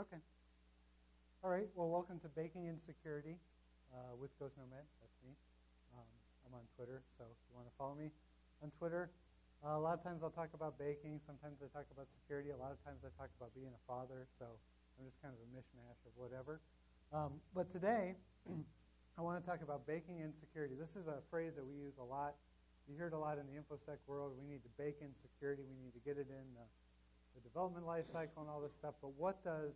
Okay. All right. Well, welcome to Baking in Security with Ghost Nomad. That's me. I'm on Twitter, so if you want to follow me on Twitter. A lot of times I'll talk about baking. Sometimes I talk about security. A lot of times I talk about being a father. So I'm just kind of a mishmash of whatever. But today, I want to talk about baking in security. This is a phrase that we use a lot. You hear it a lot in the InfoSec world. We need to bake in security. We need to get it in the development life cycle and all this stuff. But what does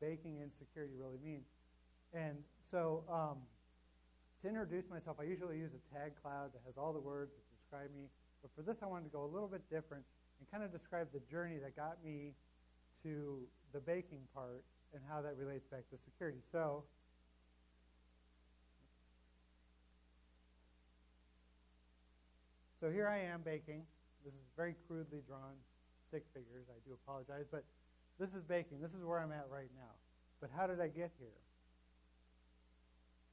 baking in security really mean? And so to introduce myself, I usually use a tag cloud that has all the words that describe me. But for this, I wanted to go a little bit different and kind of describe the journey that got me to the baking part and how that relates back to security. So here I am baking. This is very crudely drawn stick figures. I do apologize, but this is baking. This is where I'm at right now. But how did I get here?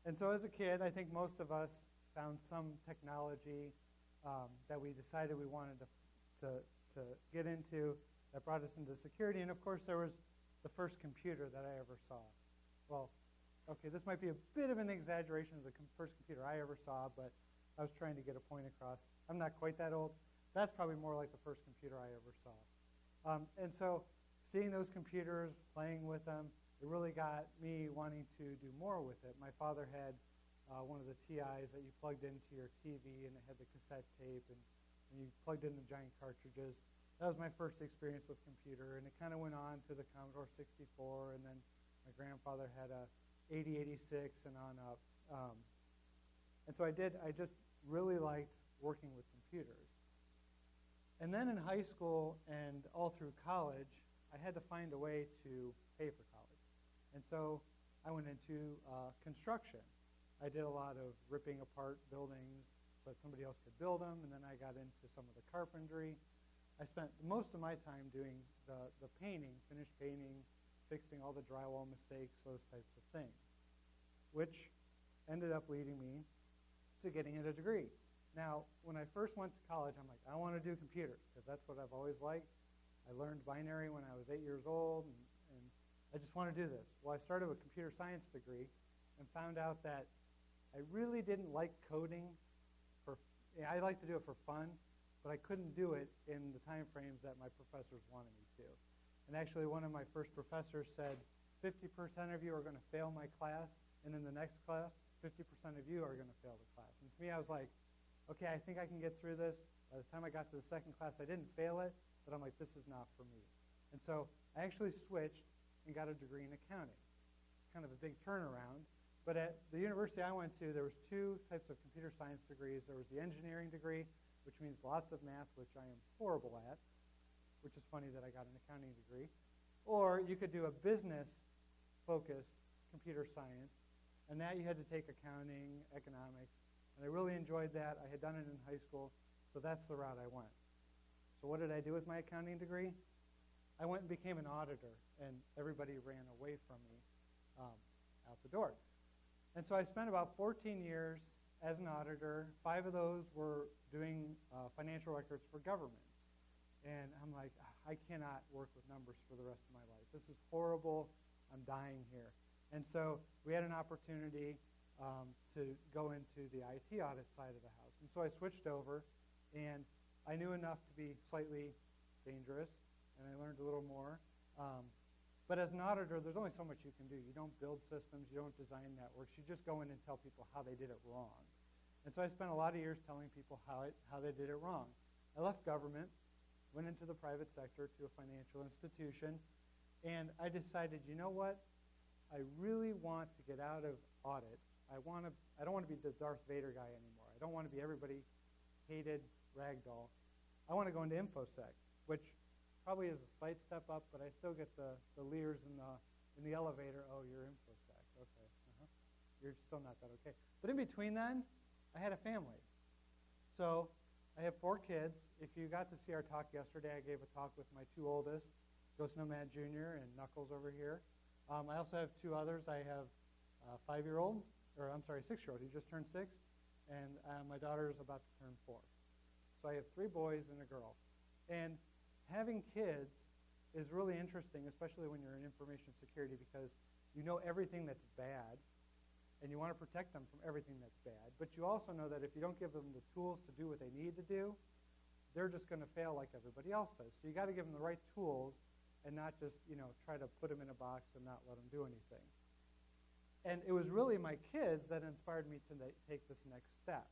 And so as a kid, I think most of us found some technology that we decided we wanted to get into that brought us into security. And of course, there was the first computer that I ever saw. Well, okay, this might be a bit of an exaggeration of the first computer I ever saw, but I was trying to get a point across. I'm not quite that old. That's probably more like the first computer I ever saw. And so seeing those computers, playing with them, it really got me wanting to do more with it. My father had one of the TIs that you plugged into your TV, and it had the cassette tape, and you plugged in the giant cartridges. That was my first experience with computer, and it kind of went on to the Commodore 64, and then my grandfather had a 8086 and on up. And so I just really liked working with computers. And then in high school and all through college, I had to find a way to pay for college. And so I went into construction. I did a lot of ripping apart buildings, but somebody else could build them, and then I got into some of the carpentry. I spent most of my time doing the painting, finished painting, fixing all the drywall mistakes, those types of things, which ended up leading me to getting a degree. Now, when I first went to college, I'm like, I want to do computers, because that's what I've always liked. I learned binary when I was 8 years old, and I just want to do this. Well, I started a computer science degree and found out that I really didn't like coding. I like to do it for fun, but I couldn't do it in the time frames that my professors wanted me to. And actually, one of my first professors said, 50% of you are going to fail my class, and in the next class, 50% of you are going to fail the class. And to me, I was like, okay, I think I can get through this. By the time I got to the second class, I didn't fail it, but I'm like, this is not for me. And so I actually switched and got a degree in accounting. Kind of a big turnaround. But at the university I went to, there was two types of computer science degrees. There was the engineering degree, which means lots of math, which I am horrible at, which is funny that I got an accounting degree. Or you could do a business-focused computer science, and that you had to take accounting, economics, and I really enjoyed that. I had done it in high school, so that's the route I went. So what did I do with my accounting degree? I went and became an auditor, and everybody ran away from me out the door. And so I spent about 14 years as an auditor. 5 of those were doing financial records for government. And I'm like, I cannot work with numbers for the rest of my life. This is horrible. I'm dying here. And so we had an opportunity to go into the IT audit side of the house. And so I switched over, and I knew enough to be slightly dangerous, and I learned a little more. But as an auditor, there's only so much you can do. You don't build systems. You don't design networks. You just go in and tell people how they did it wrong. And so I spent a lot of years telling people how they did it wrong. I left government, went into the private sector to a financial institution, and I decided, you know what? I really want to get out of audit. I don't want to be the Darth Vader guy anymore. I don't want to be everybody hated ragdoll. I want to go into InfoSec, which probably is a slight step up, but I still get the leers in the elevator. Oh, you're InfoSec. Okay. You're still not that okay. But in between then, I had a family. So I have 4 kids. If you got to see our talk yesterday, I gave a talk with my 2 oldest, Ghost Nomad Jr. and Knuckles over here. I also have 2 others. I have a 6-year-old. He just turned 6. And my daughter is about to turn 4. So I have 3 boys and a girl. And having kids is really interesting, especially when you're in information security, because you know everything that's bad, and you want to protect them from everything that's bad. But you also know that if you don't give them the tools to do what they need to do, they're just going to fail like everybody else does. So you got to give them the right tools and not just, try to put them in a box and not let them do anything. And it was really my kids that inspired me to take this next step.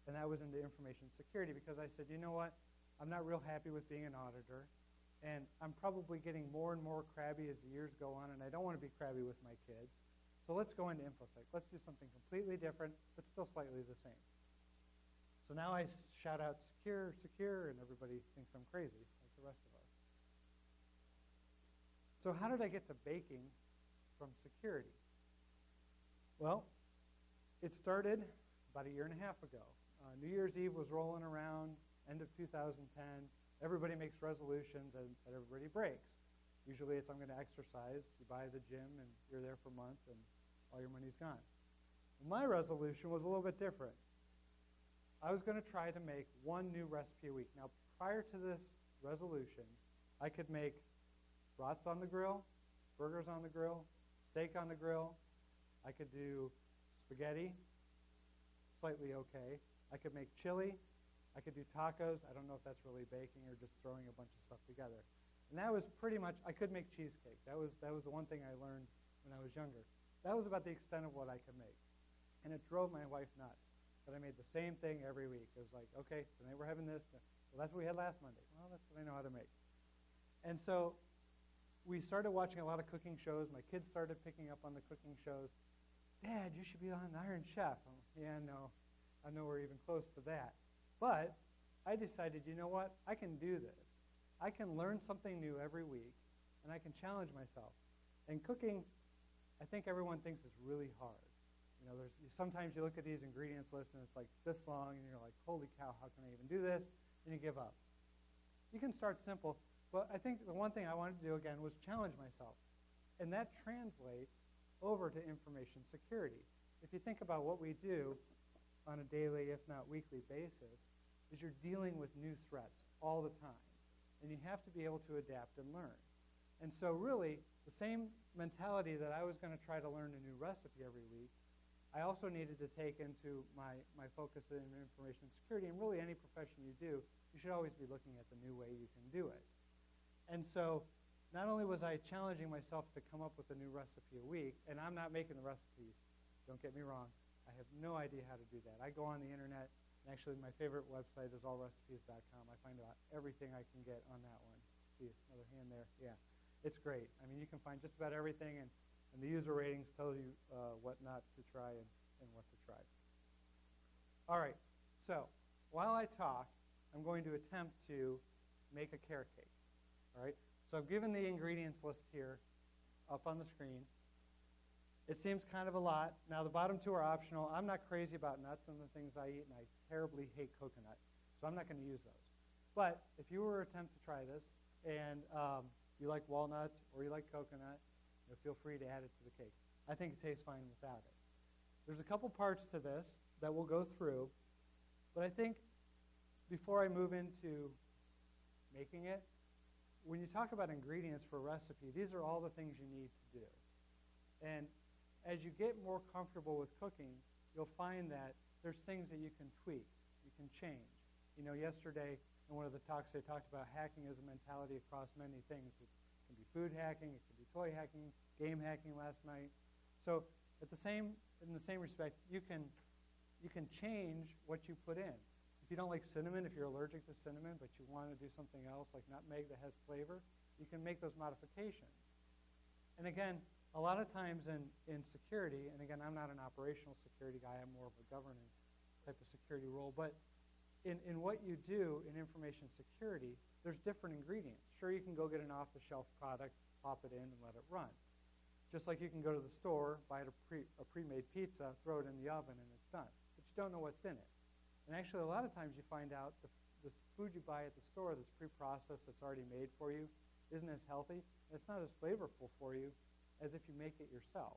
And that was into information security, because I said, you know what? I'm not real happy with being an auditor, and I'm probably getting more and more crabby as the years go on, and I don't want to be crabby with my kids. So let's go into InfoSec. Let's do something completely different, but still slightly the same. So now I shout out secure, secure, and everybody thinks I'm crazy, like the rest of us. So how did I get to baking from security? Well, it started about a year and a half ago. New Year's Eve was rolling around, end of 2010. Everybody makes resolutions, and everybody breaks. Usually it's, I'm going to exercise. You buy the gym, and you're there for a month, and all your money's gone. My resolution was a little bit different. I was going to try to make one new recipe a week. Now, prior to this resolution, I could make brats on the grill, burgers on the grill, steak on the grill. I could do spaghetti, slightly okay. I could make chili. I could do tacos. I don't know if that's really baking or just throwing a bunch of stuff together. And that was pretty much, I could make cheesecake. That was the one thing I learned when I was younger. That was about the extent of what I could make. And it drove my wife nuts. But I made the same thing every week. It was like, okay, tonight we're having this. Well, that's what we had last Monday. Well, that's what I know how to make. And so we started watching a lot of cooking shows. My kids started picking up on the cooking shows. Dad, you should be on Iron Chef. Yeah, no, I'm nowhere even close to that. But I decided, you know what? I can do this. I can learn something new every week, and I can challenge myself. And cooking, I think everyone thinks is really hard. Sometimes you look at these ingredients lists, and it's like this long, and you're like, holy cow, how can I even do this? And you give up. You can start simple, but I think the one thing I wanted to do, again, was challenge myself. And that translates over to information security. If you think about what we do on a daily, if not weekly basis, is you're dealing with new threats all the time. And you have to be able to adapt and learn. And so really, the same mentality that I was going to try to learn a new recipe every week, I also needed to take into my focus in information security. And really, any profession you do, you should always be looking at the new way you can do it. And so not only was I challenging myself to come up with a new recipe a week, and I'm not making the recipes, don't get me wrong. I have no idea how to do that. I go on the internet, and actually my favorite website is allrecipes.com. I find out everything I can get on that one. See, another hand there. Yeah, it's great. I mean, you can find just about everything, and the user ratings tell you what not to try and what to try. All right, so while I talk, I'm going to attempt to make a carrot cake. All right, so I've given the ingredients list here up on the screen. It seems kind of a lot. Now, the bottom two are optional. I'm not crazy about nuts and the things I eat, and I terribly hate coconut, so I'm not going to use those. But if you were to attempt to try this, and you like walnuts or you like coconut, feel free to add it to the cake. I think it tastes fine without it. There's a couple parts to this that we'll go through, but I think before I move into making it, when you talk about ingredients for a recipe, these are all the things you need to do. And as you get more comfortable with cooking, you'll find that there's things that you can tweak, you can change. Yesterday in one of the talks, they talked about hacking as a mentality across many things. It can be food hacking, it can be toy hacking, game hacking last night. So in the same respect, you can change what you put in. If you don't like cinnamon, if you're allergic to cinnamon, but you want to do something else like nutmeg that has flavor, you can make those modifications. And again, a lot of times in security, and again, I'm not an operational security guy, I'm more of a governance type of security role, but in what you do in information security, there's different ingredients. Sure, you can go get an off-the-shelf product, pop it in, and let it run. Just like you can go to the store, buy a pre-made pizza, throw it in the oven, and it's done. But you don't know what's in it. And actually, a lot of times you find out the food you buy at the store that's pre-processed, that's already made for you, isn't as healthy, and it's not as flavorful for you as if you make it yourself.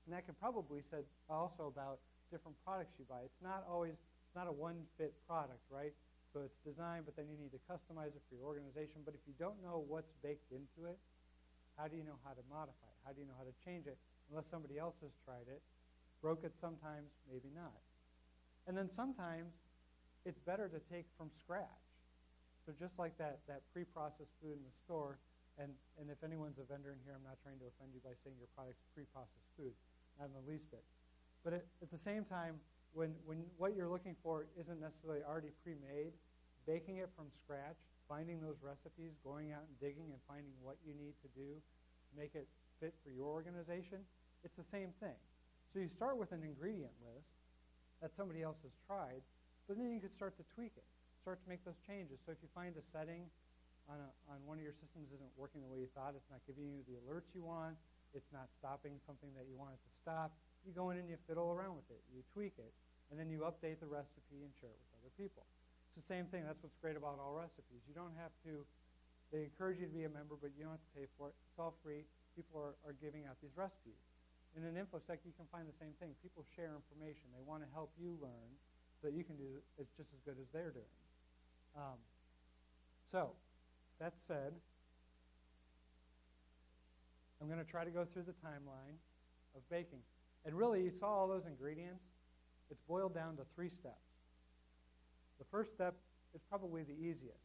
And that can probably be said also about different products you buy. It's not a one-fit product, right? So it's designed, but then you need to customize it for your organization. But if you don't know what's baked into it, how do you know how to modify it? How do you know how to change it? Unless somebody else has tried it. Broke it sometimes, maybe not. And then sometimes it's better to take from scratch. So just like that pre-processed food in the store, and if anyone's a vendor in here, I'm not trying to offend you by saying your product's pre-processed food, not in the least bit. But at the same time, when what you're looking for isn't necessarily already pre-made, baking it from scratch, finding those recipes, going out and digging and finding what you need to do to make it fit for your organization, it's the same thing. So you start with an ingredient list that somebody else has tried, but then you can start to tweak it, start to make those changes. So if you find a setting on one of your systems isn't working the way you thought, it's not giving you the alerts you want, it's not stopping something that you want it to stop, you go in and you fiddle around with it, you tweak it, and then you update the recipe and share it with other people. It's the same thing. That's what's great about all recipes. You don't have to, they encourage you to be a member, but you don't have to pay for it. It's all free. People are giving out these recipes. In an InfoSec, you can find the same thing. People share information. They want to help you learn so that you can do it just as good as they're doing. So, that said, I'm going to try to go through the timeline of baking. And really, you saw all those ingredients. It's boiled down to 3 steps. The first step is probably the easiest.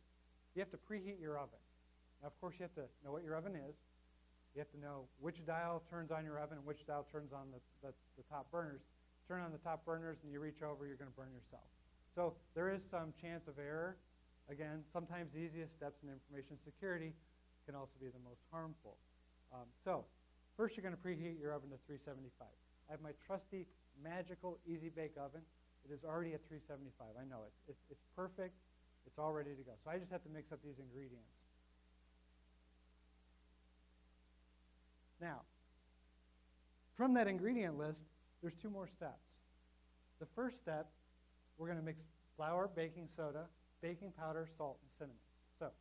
You have to preheat your oven. Now, of course, you have to know what your oven is. You have to know which dial turns on your oven and which dial turns on the top burners. Turn on the top burners and you reach over, you're going to burn yourself. So there is some chance of error. Again, sometimes the easiest steps in information security can also be the most harmful. So first, you're going to preheat your oven to 375. I have my trusty, magical, easy bake oven. It is already at 375. I know it. It's perfect. It's all ready to go. So I just have to mix up these ingredients. Now, from that ingredient list, there's 2 more steps. The first step, we're going to mix flour, baking soda, baking powder, salt, and cinnamon. So,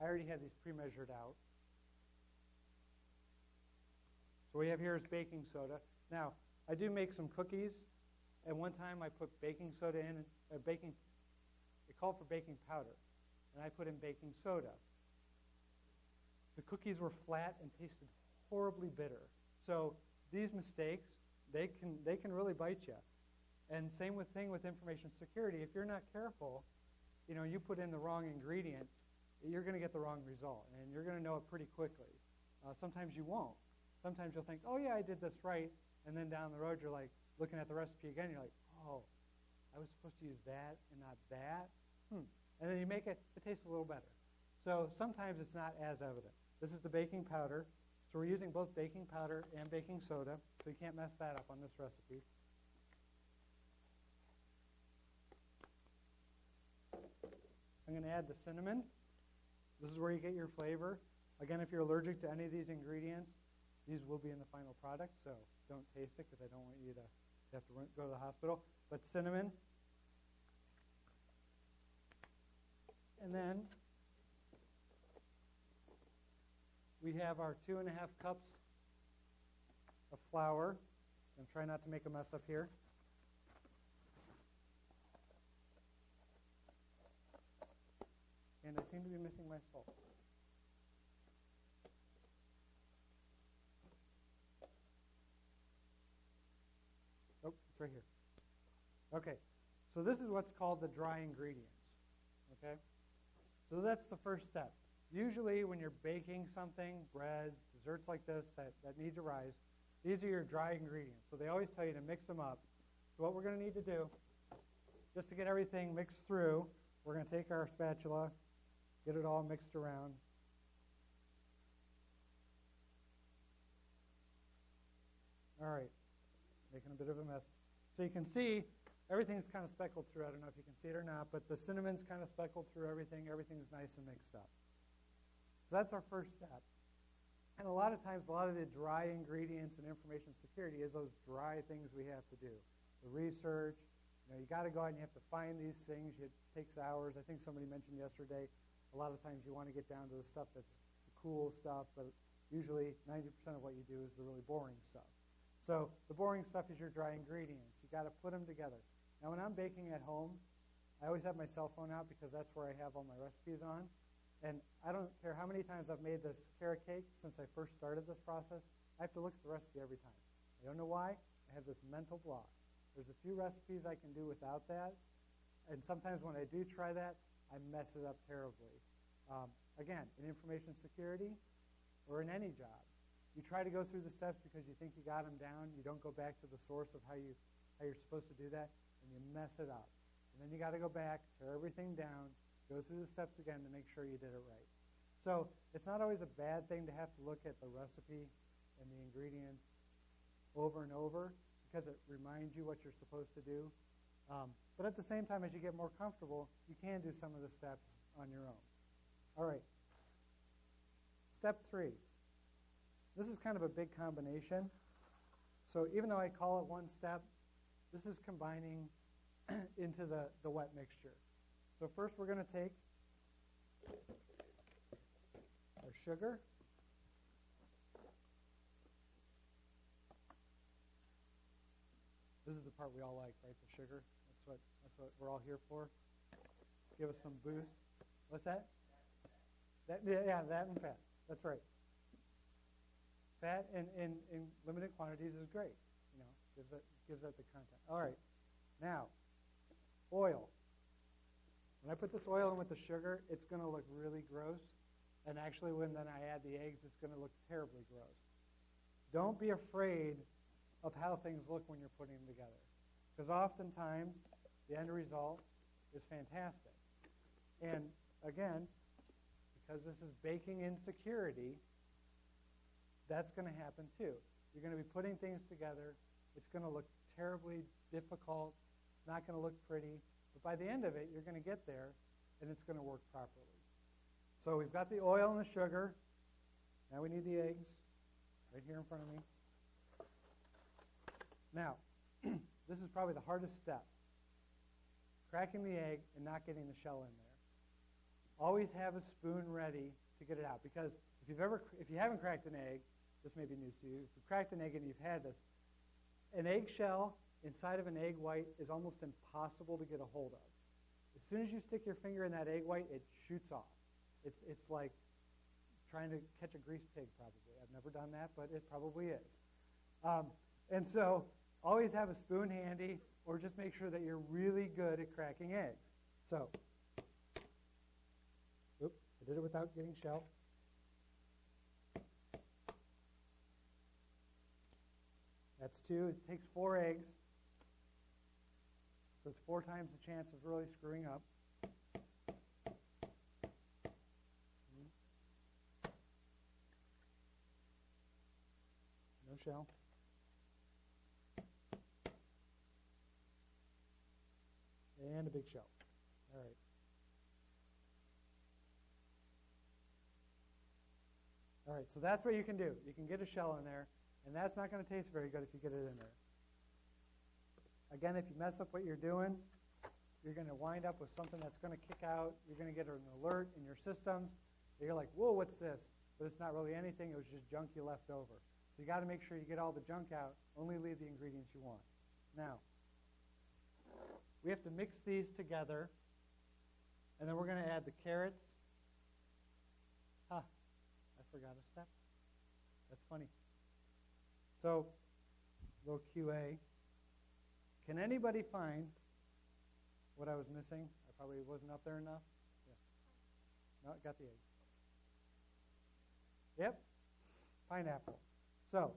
I already had these pre-measured out. So what we have here is baking soda. Now, I do make some cookies, and one time I put baking soda in, it called for baking powder, and I put in baking soda. The cookies were flat and tasted horribly bitter. So these mistakes, they can really bite you. And same thing with information security. If you're not careful, you put in the wrong ingredient, you're going to get the wrong result, and you're going to know it pretty quickly. Sometimes you won't. Sometimes you'll think, oh, yeah, I did this right, and then down the road you're like looking at the recipe again, you're like, oh, I was supposed to use that and not that? And then you make it tastes a little better. So sometimes it's not as evident. This is the baking powder. So we're using both baking powder and baking soda, so you can't mess that up on this recipe. I'm going to add the cinnamon. This is where you get your flavor. Again, if you're allergic to any of these ingredients, these will be in the final product, so don't taste it because I don't want you to have to go to the hospital. But cinnamon. And then we have our 2.5 cups of flour. And try not to make a mess up here. And I seem to be missing my salt. Oh, it's right here. Okay, so this is what's called the dry ingredients. Okay, so that's the first step. Usually when you're baking something, breads, desserts like this that need to rise, these are your dry ingredients. So they always tell you to mix them up. So what we're going to need to do, just to get everything mixed through, we're going to take our spatula, get it all mixed around. All right, making a bit of a mess. So you can see everything's kind of speckled through. I don't know if you can see it or not, but the cinnamon's kind of speckled through everything. Everything's nice and mixed up. So that's our first step. And a lot of times, a lot of the dry ingredients in information security is those dry things we have to do. The research, you got to go out and you have to find these things. It takes hours. I think somebody mentioned yesterday, a lot of times you want to get down to the stuff that's the cool stuff, but usually 90% of what you do is the really boring stuff. So the boring stuff is your dry ingredients. You You've got to put them together. Now, when I'm baking at home, I always have my cell phone out because that's where I have all my recipes on. And I don't care how many times I've made this carrot cake since I first started this process. I have to look at the recipe every time. I don't know why. I have this mental block. There's a few recipes I can do without that. And sometimes when I do try that, I mess it up terribly. Again, in information security or in any job, you try to go through the steps because you think you got them down. You don't go back to the source of how you're supposed to do that, and you mess it up. And then you got to go back, tear everything down, go through the steps again to make sure you did it right. So it's not always a bad thing to have to look at the recipe and the ingredients over and over because it reminds you what you're supposed to do. But at the same time, as you get more comfortable, you can do some of the steps on your own. All right. Step 3. This is kind of a big combination. So even though I call it one step, this is combining into the wet mixture. So first we're going to take our sugar. This is the part we all like, right? The sugar. That's what we're all here for. Give us some boost. What's that? Yeah, that and fat. That's right. Fat in limited quantities is great. You know, gives that the content. All right. Now, oil. When I put this oil in with the sugar, it's going to look really gross. And actually, when then I add the eggs, it's going to look terribly gross. Don't be afraid of how things look when you're putting them together. Because oftentimes, the end result is fantastic. And again, because this is baking in security, that's going to happen too. You're going to be putting things together. It's going to look terribly difficult. It's not going to look pretty. But by the end of it, you're going to get there, and it's going to work properly. So we've got the oil and the sugar. Now we need the eggs right here in front of me. Now, this is probably the hardest step. Cracking the egg and not getting the shell in there. Always have a spoon ready to get it out. Because if you haven't cracked an egg, this may be news to you. If you've cracked an egg and you've had this, an eggshell inside of an egg white is almost impossible to get a hold of. As soon as you stick your finger in that egg white, it shoots off. It's like trying to catch a greased pig, probably. I've never done that, but it probably is. And so always have a spoon handy, or just make sure that you're really good at cracking eggs. So, I did it without getting shell. That's 2. It takes 4 eggs. So it's 4 times the chance of really screwing up. No shell. And a big shell. All right. All right, so that's what you can do. You can get a shell in there, and that's not going to taste very good if you get it in there. Again, if you mess up what you're doing, you're going to wind up with something that's going to kick out. You're going to get an alert in your systems. You're like, whoa, what's this? But it's not really anything. It was just junk you left over. So you got to make sure you get all the junk out. Only leave the ingredients you want. Now, we have to mix these together, and then we're going to add the carrots. I forgot a step. That's funny. So, little QA. Can anybody find what I was missing? I probably wasn't up there enough. Yeah. No, got the eggs. Yep. Pineapple. So,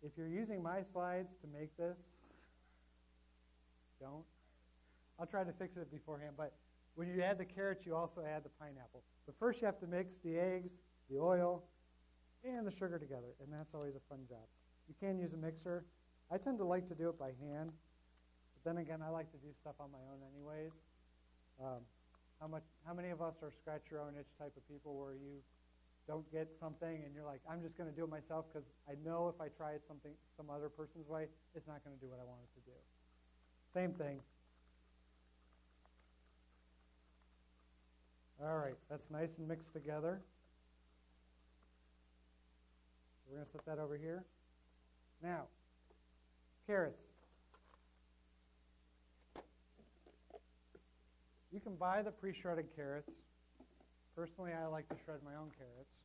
if you're using my slides to make this, don't. I'll try to fix it beforehand, but when you add the carrots, you also add the pineapple. But first you have to mix the eggs, the oil, and the sugar together, and that's always a fun job. You can use a mixer. I tend to like to do it by hand, but then again, I like to do stuff on my own anyways. How many of us are scratch your own itch type of people where you don't get something and you're like, I'm just going to do it myself because I know if I try it some other person's way, it's not going to do what I want it to do. Same thing. All right, that's nice and mixed together. We're going to set that over here. Now, Carrots. You can buy the pre-shredded carrots. Personally, I like to shred my own carrots.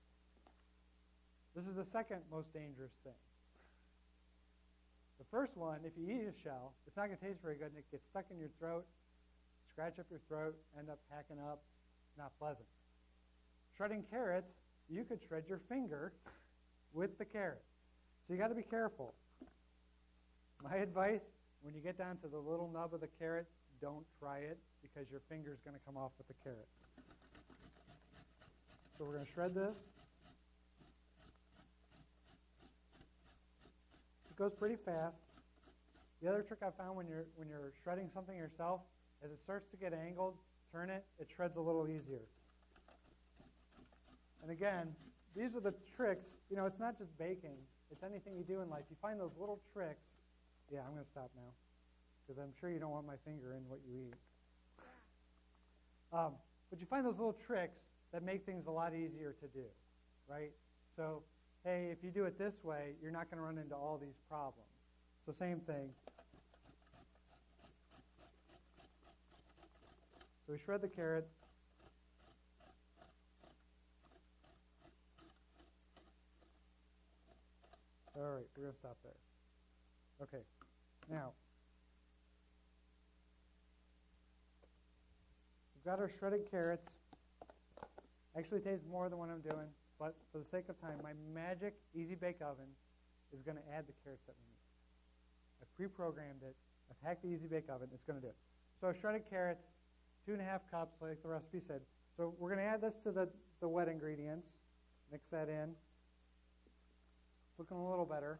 This is the second most dangerous thing. The first one, if you eat a shell, it's not going to taste very good, and it gets stuck in your throat, scratch up your throat, end up hacking up. Not pleasant. Shredding carrots, you could shred your finger with the carrot. So you got to be careful. My advice, when you get down to the little nub of the carrot, don't try it because your finger is going to come off with the carrot. So we're going to shred this. It goes pretty fast. The other trick I found when you're shredding something yourself, as it starts to get angled, turn it, it shreds a little easier. And again, these are the tricks. You know, it's not just baking. It's anything you do in life. You find those little tricks. Yeah, I'm going to stop now because I'm sure you don't want my finger in what you eat. But you find those little tricks that make things a lot easier to do, right? So, hey, if you do it this way, you're not going to run into all these problems. So same thing. So we shred the carrot. All right, we're going to stop there. Okay, now, we've got our shredded carrots. Actually tastes more than what I'm doing, but for the sake of time, my magic Easy Bake Oven is going to add the carrots that we need. I've pre-programmed it. I've hacked the Easy Bake Oven. It's going to do it. So shredded carrots, 2.5 cups, like the recipe said. So we're going to add this to the wet ingredients. Mix that in. It's looking a little better.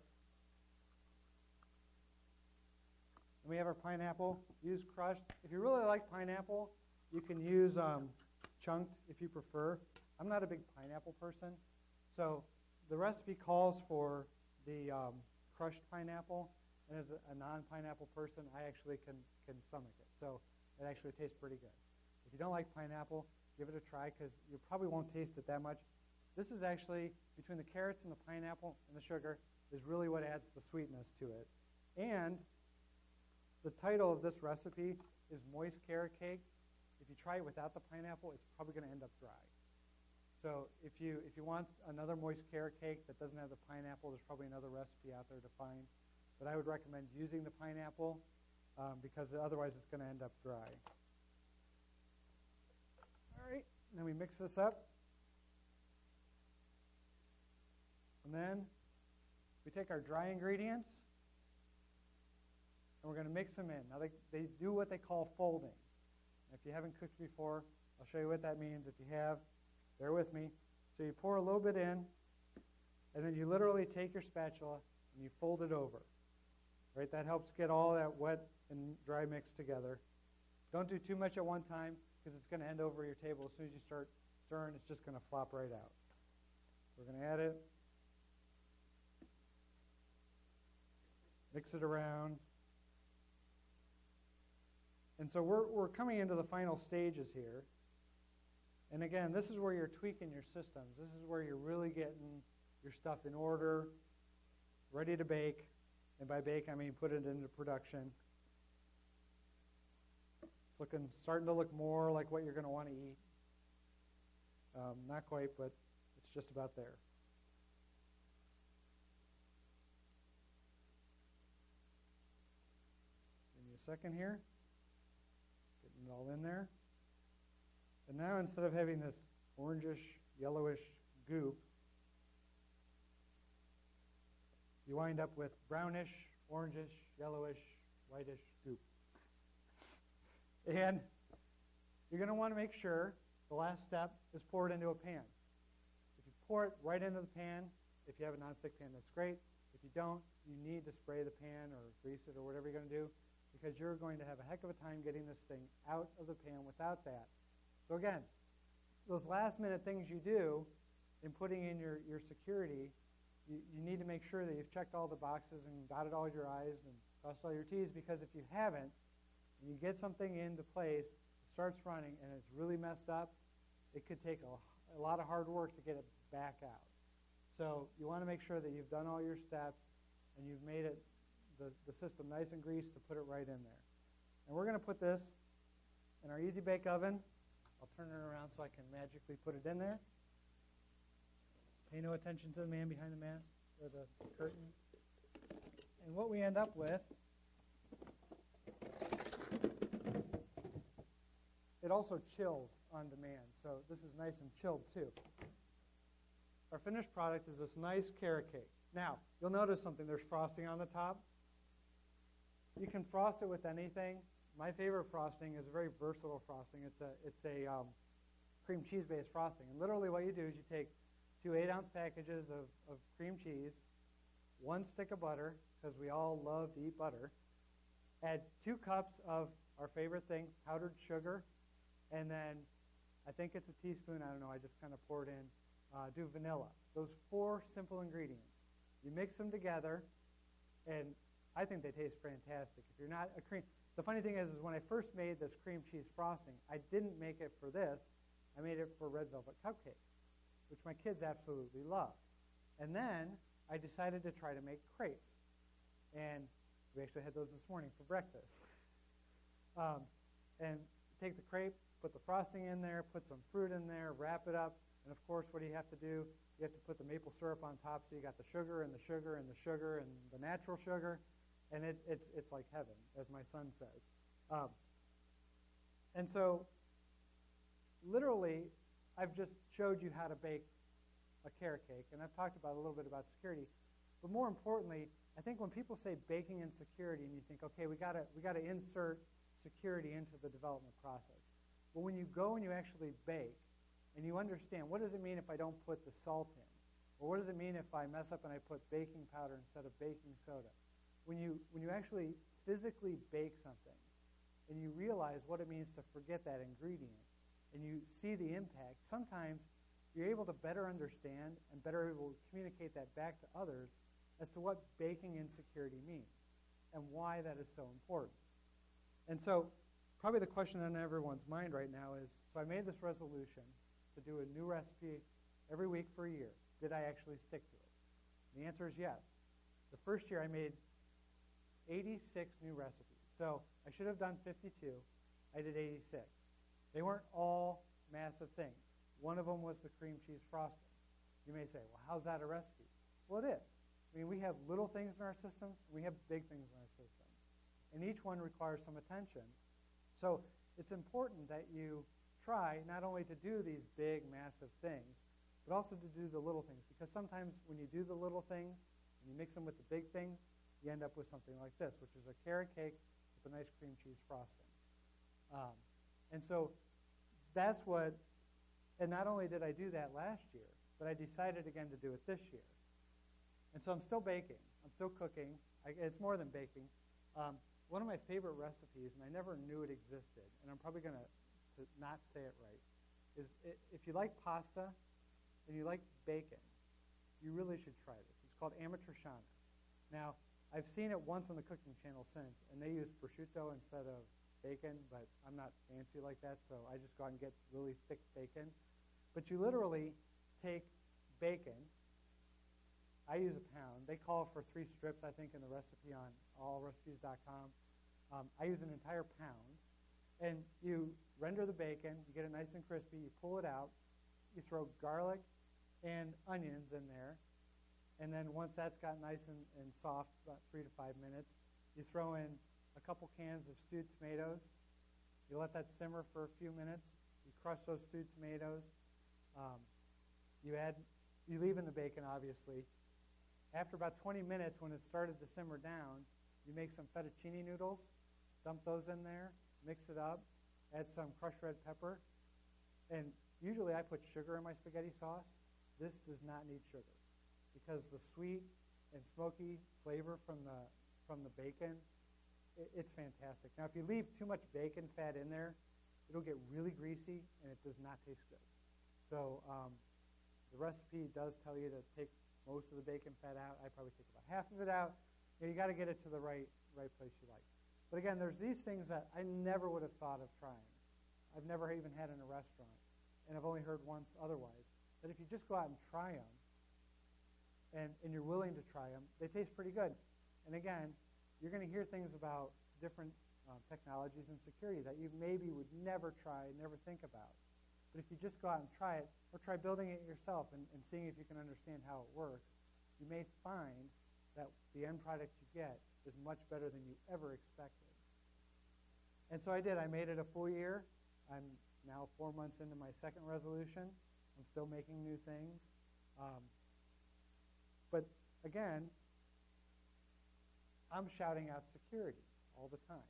And we have our pineapple. Use crushed. If you really like pineapple, you can use chunked if you prefer. I'm not a big pineapple person, so the recipe calls for the crushed pineapple, and as a non-pineapple person, I actually can stomach it. So it actually tastes pretty good. If you don't like pineapple, give it a try because you probably won't taste it that much. This is actually, between the carrots and the pineapple and the sugar, is really what adds the sweetness to it. And the title of this recipe is Moist Carrot Cake. If you try it without the pineapple, it's probably going to end up dry. So if you want another moist carrot cake that doesn't have the pineapple, there's probably another recipe out there to find. But I would recommend using the pineapple because otherwise it's going to end up dry. All right, and then we mix this up. And then we take our dry ingredients and we're going to mix them in. Now they do what they call folding. If you haven't cooked before, I'll show you what that means. If you have, bear with me. So you pour a little bit in, and then you literally take your spatula and you fold it over. Right? That helps get all that wet and dry mix together. Don't do too much at one time because it's going to end over your table. As soon as you start stirring, it's just going to flop right out. We're going to add it. Mix it around. And so we're coming into the final stages here. And again, this is where you're tweaking your systems. This is where you're really getting your stuff in order, ready to bake. And by bake, I mean put it into production. It's starting to look more like what you're going to want to eat. Not quite, but it's just about there. Give me a second here. Getting it all in there. And now instead of having this orangish, yellowish goop, you wind up with brownish, orangish, yellowish, whitish goop. And you're going to want to make sure the last step is pour it into a pan. If you pour it right into the pan, if you have a nonstick pan, that's great. If you don't, you need to spray the pan or grease it or whatever you're going to do because you're going to have a heck of a time getting this thing out of the pan without that. So again, those last-minute things you do in putting in your security, you need to make sure that you've checked all the boxes and dotted all your I's and crossed all your T's because if you haven't, and you get something into place, it starts running, and it's really messed up, it could take a lot of hard work to get it back out. So you want to make sure that you've done all your steps and you've made it the system nice and greased to put it right in there. And we're going to put this in our Easy Bake Oven. I'll turn it around so I can magically put it in there. Pay no attention to the man behind the mask or the curtain. And what we end up with, it also chills on demand. So this is nice and chilled too. Our finished product is this nice carrot cake. Now, you'll notice something. There's frosting on the top. You can frost it with anything. My favorite frosting is a very versatile frosting. It's a cream cheese-based frosting. And literally what you do is you take 2 8-ounce packages of cream cheese, 1 stick of butter, because we all love to eat butter, add 2 cups of our favorite thing, powdered sugar, and then I think it's a teaspoon, I don't know, I just kind of pour it in, do vanilla. Those 4 simple ingredients. You mix them together, and I think they taste fantastic. If you're not a cream, the funny thing is when I first made this cream cheese frosting, I didn't make it for this. I made it for red velvet cupcakes, which my kids absolutely love. And then I decided to try to make crepes. And we actually had those this morning for breakfast. And take the crepe, put the frosting in there, put some fruit in there, wrap it up. And of course, what do you have to do? You have to put the maple syrup on top, so you got the sugar and the sugar and the sugar and the natural sugar. And it's like heaven, as my son says. And so, literally, I've just showed you how to bake a carrot cake, and I've talked about a little bit about security. But more importantly, I think when people say baking and security, and you think, okay, we got to insert security into the development process. But when you go and you actually bake, and you understand, what does it mean if I don't put the salt in? Or what does it mean if I mess up and I put baking powder instead of baking soda? When you actually physically bake something, and you realize what it means to forget that ingredient, and you see the impact, sometimes you're able to better understand and better able to communicate that back to others as to what baking insecurity means and why that is so important. And so probably the question on everyone's mind right now is, so I made this resolution to do a new recipe every week for a year. Did I actually stick to it? And the answer is yes. The first year I made 86 new recipes. So I should have done 52. I did 86. They weren't all massive things. One of them was the cream cheese frosting. You may say, well, how's that a recipe? Well, it is. I mean, we have little things in our systems. We have big things in our systems. And each one requires some attention. So it's important that you try not only to do these big, massive things, but also to do the little things. Because sometimes when you do the little things and you mix them with the big things, you end up with something like this, which is a carrot cake with a nice cream cheese frosting. And so that's what, and not only did I do that last year, but I decided again to do it this year. And so I'm still baking. I'm still cooking. It's more than baking. One of my favorite recipes, and I never knew it existed, and I'm probably going to not say it right, is if you like pasta and you like bacon, you really should try this. It's called amatriciana. Now, I've seen it once on the cooking channel since, and they use prosciutto instead of bacon, but I'm not fancy like that, so I just go out and get really thick bacon. But you literally take bacon. I use a pound. They call for 3 strips, I think, in the recipe on allrecipes.com. I use an entire pound. And you render the bacon. You get it nice and crispy. You pull it out. You throw garlic and onions in there. And then once that's got nice and soft, about 3 to 5 minutes, you throw in a couple cans of stewed tomatoes. You let that simmer for a few minutes. You crush those stewed tomatoes. You leave in the bacon, obviously. After about 20 minutes, when it started to simmer down, you make some fettuccine noodles, dump those in there, mix it up, add some crushed red pepper. And usually I put sugar in my spaghetti sauce. This does not need sugar because the sweet and smoky flavor from the bacon, it's fantastic. Now, if you leave too much bacon fat in there, it'll get really greasy and it does not taste good. So the recipe does tell you to take most of the bacon fat out. I probably take about half of it out. You got to get it to the right place you like. But again, there's these things that I never would have thought of trying. I've never even had in a restaurant, and I've only heard once otherwise. But if you just go out and try them, and you're willing to try them, they taste pretty good. And again, you're going to hear things about different technologies and security that you maybe would never try, never think about. But if you just go out and try it, or try building it yourself and seeing if you can understand how it works, you may find that the end product you get is much better than you ever expected. And so I did. I made it a full year. I'm now 4 months into my second resolution. I'm still making new things. But again, I'm shouting out security all the time.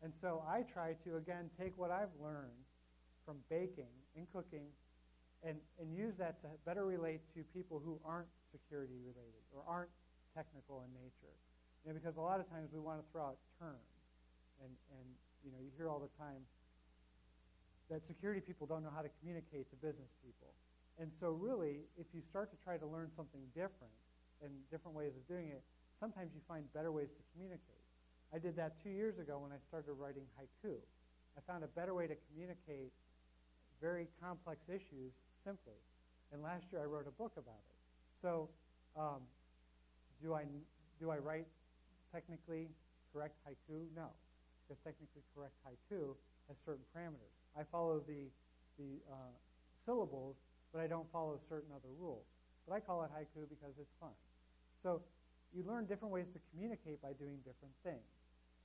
And so I try to, again, take what I've learned from baking and cooking and use that to better relate to people who aren't security related or aren't technical in nature. Because a lot of times we want to throw out terms. And you hear all the time that security people don't know how to communicate to business people. And so really, if you start to try to learn something different and different ways of doing it, sometimes you find better ways to communicate. I did that 2 years ago when I started writing haiku. I found a better way to communicate very complex issues simply. And last year I wrote a book about it. So do I write technically correct haiku? No, because technically correct haiku has certain parameters. I follow the syllables, but I don't follow certain other rules. But I call it haiku because it's fun. So you learn different ways to communicate by doing different things.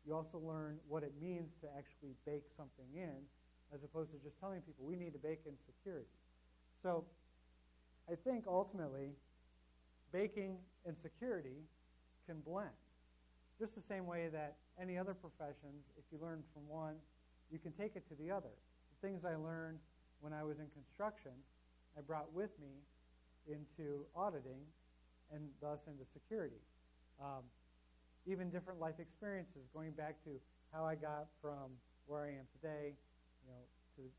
You also learn what it means to actually bake something in, as opposed to just telling people, we need to bake in security. So I think ultimately, baking and security can blend. Just the same way that any other professions, if you learn from one, you can take it to the other. The things I learned when I was in construction, I brought with me into auditing and thus into security. Even different life experiences, going back to how I got from where I am today,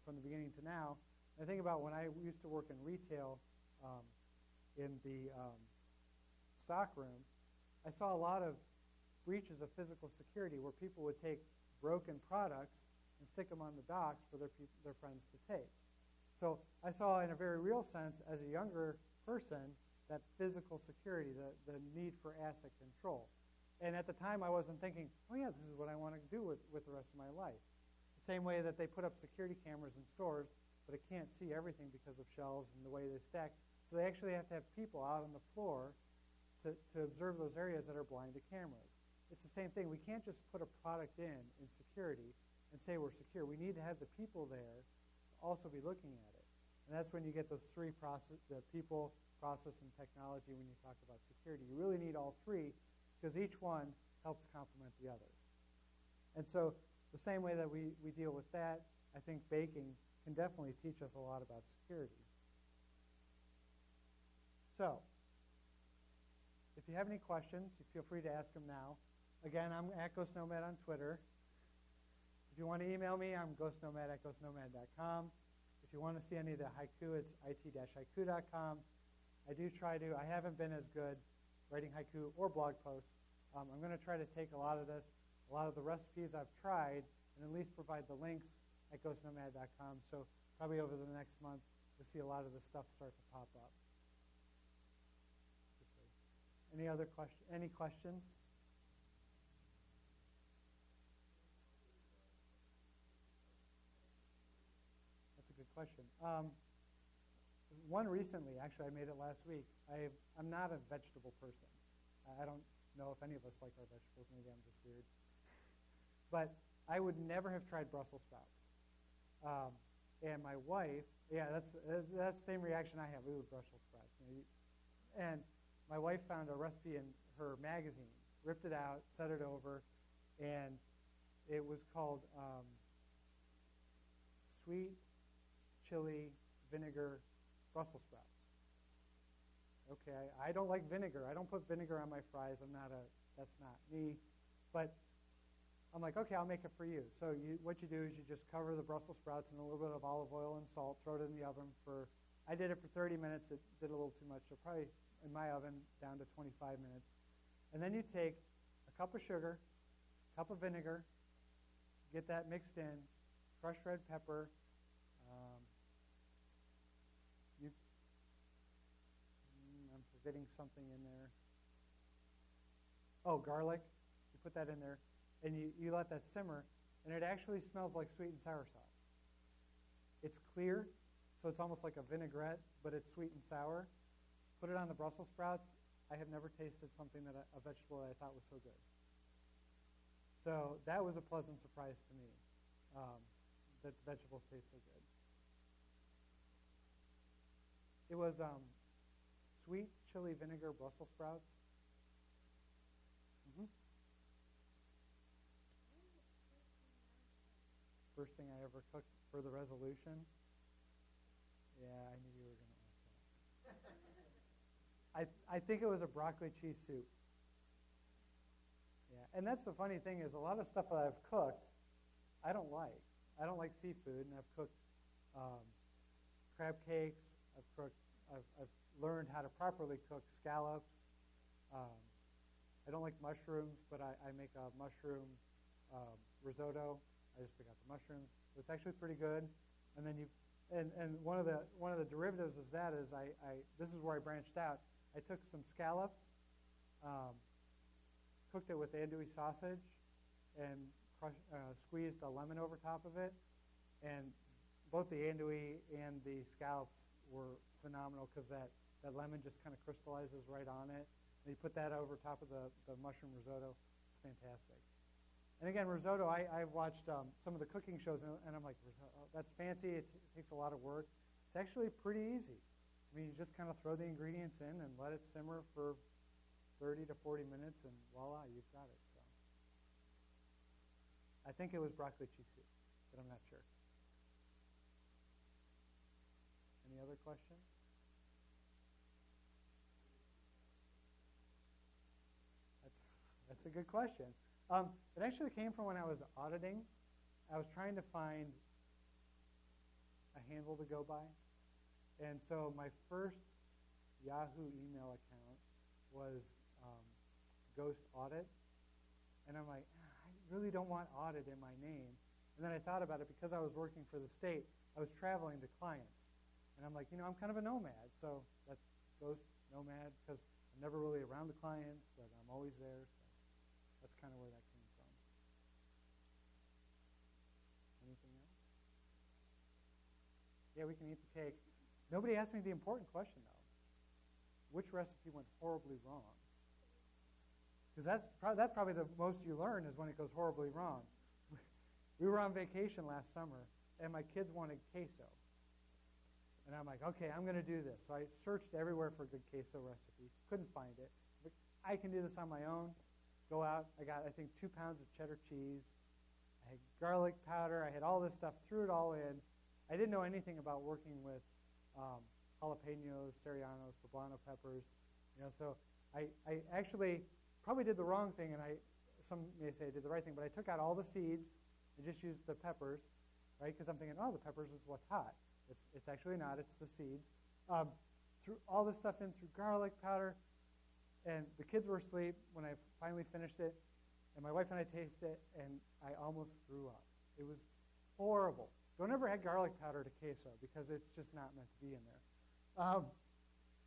from the beginning to now. I think about when I used to work in retail in the stock room, I saw a lot of breaches of physical security where people would take broken products and stick them on the docks for their friends to take. So I saw in a very real sense as a younger person that physical security, the need for asset control. And at the time I wasn't thinking, oh yeah, this is what I want to do with the rest of my life. The same way that they put up security cameras in stores, but it can't see everything because of shelves and the way they stack. So they actually have to have people out on the floor to observe those areas that are blind to cameras. It's the same thing. We can't just put a product in security and say we're secure. We need to have the people there to also be looking at it. And that's when you get those three the people, process, and technology when you talk about security. You really need all three because each one helps complement the other. And so the same way that we deal with that, I think baking can definitely teach us a lot about security. So if you have any questions, you feel free to ask them now. Again, I'm at ghostnomad on Twitter. If you want to email me, I'm ghostnomad@ghostnomad.com. If you want to see any of the haiku, it's it-haiku.com. I haven't been as good writing haiku or blog posts. I'm going to try to take a lot of the recipes I've tried, and at least provide the links at ghostnomad.com. So probably over the next month, you'll see a lot of this stuff start to pop up. Any questions? That's a good question. One recently, actually, I made it last week. I'm not a vegetable person. I don't know if any of us like our vegetables. Maybe I'm just weird. But I would never have tried Brussels sprouts. And my wife, that's the same reaction I have. Ooh, Brussels sprouts. And my wife found a recipe in her magazine, ripped it out, set it over, and it was called sweet chili vinegar Brussels sprouts. Okay, I don't like vinegar. I don't put vinegar on my fries. That's not me. But I'm like, okay, I'll make it for you. So what you do is you just cover the Brussels sprouts in a little bit of olive oil and salt, throw it in the oven I did it for 30 minutes. It did a little too much, so probably in my oven down to 25 minutes. And then you take a cup of sugar, a cup of vinegar, get that mixed in, crushed red pepper, I'm forgetting something in there. Oh, garlic. You You put that in there, and you let that simmer, and it actually smells like sweet and sour sauce. It's clear, so it's almost like a vinaigrette, but it's sweet and sour. Put it on the Brussels sprouts. I have never tasted something a vegetable that I thought was so good. So that was a pleasant surprise to me, that the vegetables taste so good. It was sweet chili vinegar Brussels sprouts. First thing I ever cooked for the resolution. Yeah, I knew you were going to ask that. I think it was a broccoli cheese soup. Yeah, and that's the funny thing is a lot of stuff that I've cooked, I don't like. I don't like seafood, and I've cooked crab cakes. I've learned how to properly cook scallops. I don't like mushrooms, but I make a mushroom risotto. I just pick out the mushrooms. It's actually pretty good. And then and one of the derivatives of that is this is where I branched out. I took some scallops, cooked it with andouille sausage, and squeezed a lemon over top of it. And both the andouille and the scallops were phenomenal because that lemon just kind of crystallizes right on it. And you put that over top of the mushroom risotto. It's fantastic. And again, risotto, I've watched some of the cooking shows, and I'm like, that's fancy. It takes a lot of work. It's actually pretty easy. I mean, you just kind of throw the ingredients in and let it simmer for 30 to 40 minutes, and voila, you've got it. So I think it was broccoli cheese soup, but I'm not sure. Any other questions? That's a good question. It actually came from when I was auditing. I was trying to find a handle to go by. And so my first Yahoo email account was Ghost Audit. And I'm like, I really don't want audit in my name. And then I thought about it because I was working for the state. I was traveling to clients. And I'm like, I'm kind of a nomad. So that's Ghost Nomad because I'm never really around the clients, but I'm always there. So that's kind of where that came from. Anything else? Yeah, we can eat the cake. Nobody asked me the important question, though. Which recipe went horribly wrong? Because that's probably the most you learn is when it goes horribly wrong. We were on vacation last summer, and my kids wanted queso. And I'm like, okay, I'm going to do this. So I searched everywhere for a good queso recipe. Couldn't find it. But I can do this on my own. Go out. I got, I think, 2 pounds of cheddar cheese. I had garlic powder. I had all this stuff. Threw it all in. I didn't know anything about working with jalapenos, serranos, poblano peppers. So I actually probably did the wrong thing, and some may say I did the right thing, but I took out all the seeds and just used the peppers, right? Because I'm thinking, oh, the peppers is what's hot. It's actually not. It's the seeds. Threw all this stuff in, threw garlic powder, and the kids were asleep when I finally finished it, and my wife and I tasted it, and I almost threw up. It was horrible. Don't ever add garlic powder to queso because it's just not meant to be in there.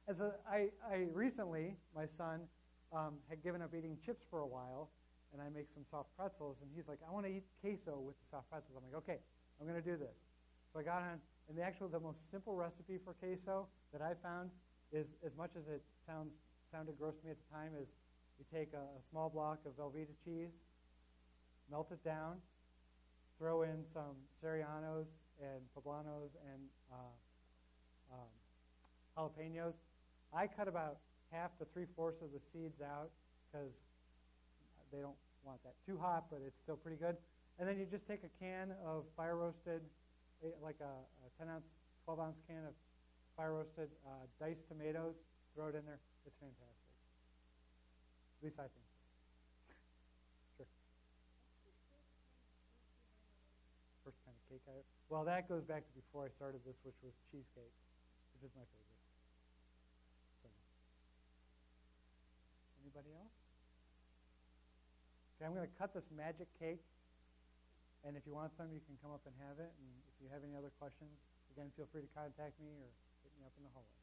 I recently, my son had given up eating chips for a while, and I make some soft pretzels, and he's like, I want to eat queso with the soft pretzels. I'm like, okay, I'm going to do this. So I got on, and the most simple recipe for queso that I found is, as much as it sounded gross to me at the time, is you take a small block of Velveeta cheese, melt it down, throw in some serranos and poblanos and jalapenos. I cut about half to 3/4 of the seeds out because they don't want that too hot, but it's still pretty good. And then you just take a can of fire-roasted, like a 10-ounce, 12-ounce can of fire-roasted diced tomatoes, throw it in there. It's fantastic. At least I think so. Sure. First kind of cake well, that goes back to before I started this, which was cheesecake, which is my favorite. So, anybody else? Okay, I'm going to cut this magic cake, and if you want some, you can come up and have it. And if you have any other questions, again, feel free to contact me or hit me up in the hallway.